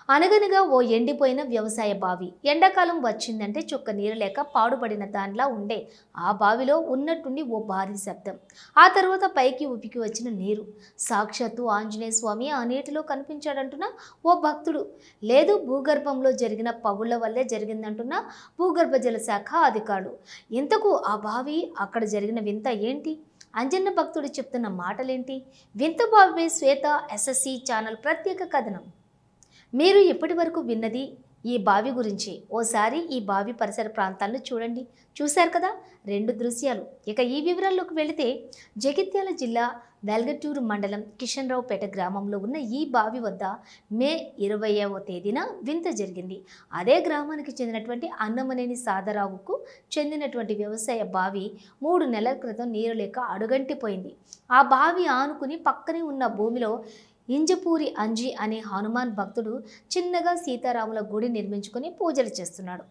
అనగనగా ఓ ఎండిపోయిన వ్యవసాయ బావి. ఎండాకాలం వచ్చిందంటే చుక్క నీరు లేక పాడుపడిన దానిలా ఉండే ఆ బావిలో ఉన్నట్టుండి ఓ భారీ శబ్దం. ఆ తర్వాత పైకి ఉపికి వచ్చిన నీరు. సాక్షాత్తు ఆంజనేయ స్వామి ఆ నీటిలో కనిపించాడంటున్న ఓ భక్తుడు. లేదు, భూగర్భంలో జరిగిన పగుళ్ల వల్లే జరిగిందంటున్న భూగర్భ జల శాఖ అధికారులు. ఇంతకు ఆ బావి అక్కడ జరిగిన వింత ఏంటి? అంజన్న భక్తుడు చెప్తున్న మాటలేంటి? వింత బావి శ్వేత ఎస్ఎస్సి ఛానల్ ప్రత్యేక కథనం. మీరు ఇప్పటి వరకు విన్నది ఈ బావి గురించి. ఓసారి ఈ బావి పరిసర ప్రాంతాలను చూడండి. చూశారు కదా, రెండు దృశ్యాలు. ఇక ఈ వివరాల్లోకి వెళితే, జగిత్యాల జిల్లా వెల్గటూరు మండలం కిషన్రావుపేట గ్రామంలో ఉన్న ఈ బావి వద్ద మే 20వ తేదీన వింత జరిగింది. అదే గ్రామానికి చెందినటువంటి అన్నమనేని సాదరావుకు చెందినటువంటి వ్యవసాయ బావి 3 నెలల క్రితం నీరు లేక అడుగంటిపోయింది. ఆ బావి ఆనుకుని పక్కనే ఉన్న భూమిలో ఇంజపూరి అంజి అనే హనుమాన్ భక్తుడు చిన్నగా సీతారాముల గుడి నిర్మించుకొని పూజలు చేస్తున్నాడు.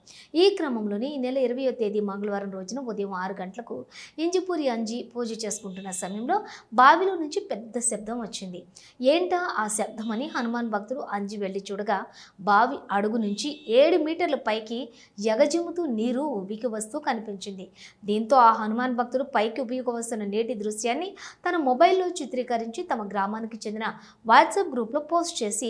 ఈ క్రమంలోనే ఈ నెల 20వ తేదీ మంగళవారం రోజున ఉదయం 6 గంటలకు ఇంజపూరి అంజి పూజ చేసుకుంటున్న సమయంలో బావిలో నుంచి పెద్ద శబ్దం వచ్చింది. ఏంటా ఆ శబ్దం అని హనుమాన్ భక్తుడు అంజి వెళ్ళి చూడగా, బావి అడుగు నుంచి 7 మీటర్ల పైకి ఎగజిమ్ముతూ నీరు ఉబికి వస్తూ కనిపించింది. దీంతో ఆ హనుమాన్ భక్తుడు పైకి ఉబికి వస్తున్న నీటి దృశ్యాన్ని తన మొబైల్లో చిత్రీకరించి తమ గ్రామానికి చెందిన వాట్సాప్ గ్రూప్లో పోస్ట్ చేసి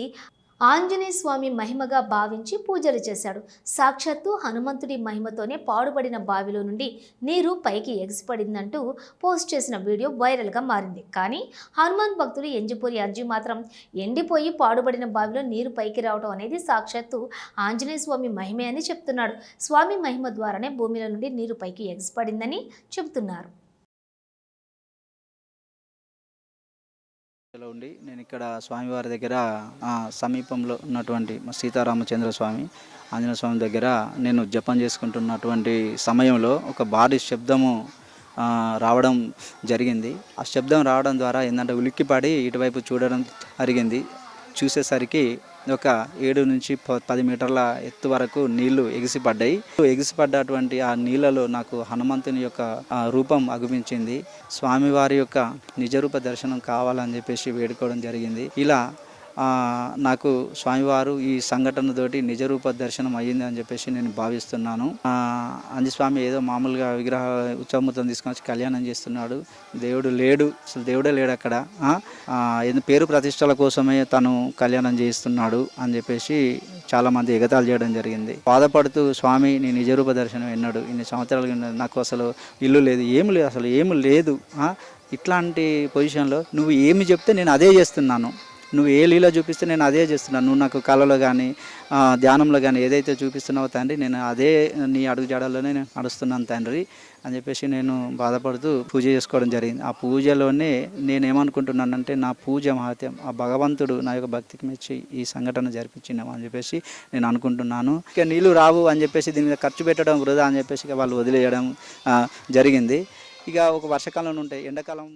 ఆంజనేయ స్వామి మహిమగా భావించి పూజలు చేశాడు. సాక్షాత్తు హనుమంతుడి మహిమతోనే పాడుపడిన బావిలో నుండి నీరు పైకి ఎగిసిపడిందంటూ పోస్ట్ చేసిన వీడియో వైరల్గా మారింది. కానీ హనుమాన్ భక్తుడు ఎంజిపూరి అంజి మాత్రం ఎండిపోయి పాడుపడిన బావిలో నీరు పైకి రావడం అనేది సాక్షాత్తు ఆంజనేయ స్వామి మహిమే అని చెప్తున్నాడు. స్వామి మహిమ ద్వారానే భూమిలో నుండి నీరు పైకి ఎగిసిపడిందని చెబుతున్నారు. ఉండి నేను ఇక్కడ స్వామివారి దగ్గర సమీపంలో ఉన్నటువంటి సీతారామచంద్ర స్వామి ఆంజనేయ స్వామి దగ్గర నేను జపం చేసుకుంటున్నటువంటి సమయంలో ఒక భారీ శబ్దము రావడం జరిగింది. ఆ శబ్దం రావడం ద్వారా ఏంటంటే ఉలిక్కిపడి ఇటువైపు చూడడం జరిగింది. చూసేసరికి ఒక 7 నుంచి 10 మీటర్ల ఎత్తు వరకు నీళ్లు ఎగిసిపడ్డాయి. ఎగిసిపడ్డటువంటి ఆ నీళ్ళలో నాకు హనుమంతుని యొక్క రూపం అగుపించింది. స్వామివారి యొక్క నిజరూప దర్శనం కావాలని చెప్పేసి వేడుకోవడం జరిగింది. ఇలా నాకు స్వామివారు ఈ సంఘటనతోటి నిజరూప దర్శనం అయ్యింది అని చెప్పేసి నేను భావిస్తున్నాను. అంజస్వామి ఏదో మామూలుగా విగ్రహ ఉత్సవమూర్తిని తీసుకొని వచ్చి కళ్యాణం చేస్తున్నాడు. దేవుడు లేడు, అసలు దేవుడే లేడు అక్కడ. పేరు ప్రతిష్టల కోసమే తను కళ్యాణం చేయిస్తున్నాడు అని చెప్పేసి చాలామంది ఎగతాళి చేయడం జరిగింది. బాధపడుతూ స్వామి నీ నిజరూప దర్శనం ఎన్నాడు, ఇన్ని సంవత్సరాలు నాకు అసలు ఇల్లు లేదు, ఏమి లేదు, అసలు ఏమి లేదు. ఇట్లాంటి పొజిషన్లో నువ్వు ఏమి చెప్తే నేను అదే చేస్తున్నాను, నువ్వు ఏ లీల చూపిస్తే నేను అదే చేస్తున్నాను, నువ్వు నాకు కళలో కానీ ధ్యానంలో కానీ ఏదైతే చూపిస్తున్నావో తండ్రి, నేను అదే నీ అడుగు జాడల్లోనే నేను నడుస్తున్నాను తండ్రి అని చెప్పేసి నేను బాధపడుతూ పూజ చేసుకోవడం జరిగింది. ఆ పూజలోనే నేను ఏమనుకుంటున్నానంటే, నా పూజ మహత్యం, ఆ భగవంతుడు నా యొక్క భక్తికి మెచ్చి ఈ సంఘటన జరిపించినాము అని చెప్పేసి నేను అనుకుంటున్నాను. ఇక నీళ్ళు రావు అని చెప్పేసి దీని మీద ఖర్చు పెట్టడం వృధా అని చెప్పేసి వాళ్ళు వదిలేయడం జరిగింది. ఇక ఒక వర్షాకాలంలో ఉంటాయి, ఎండాకాలం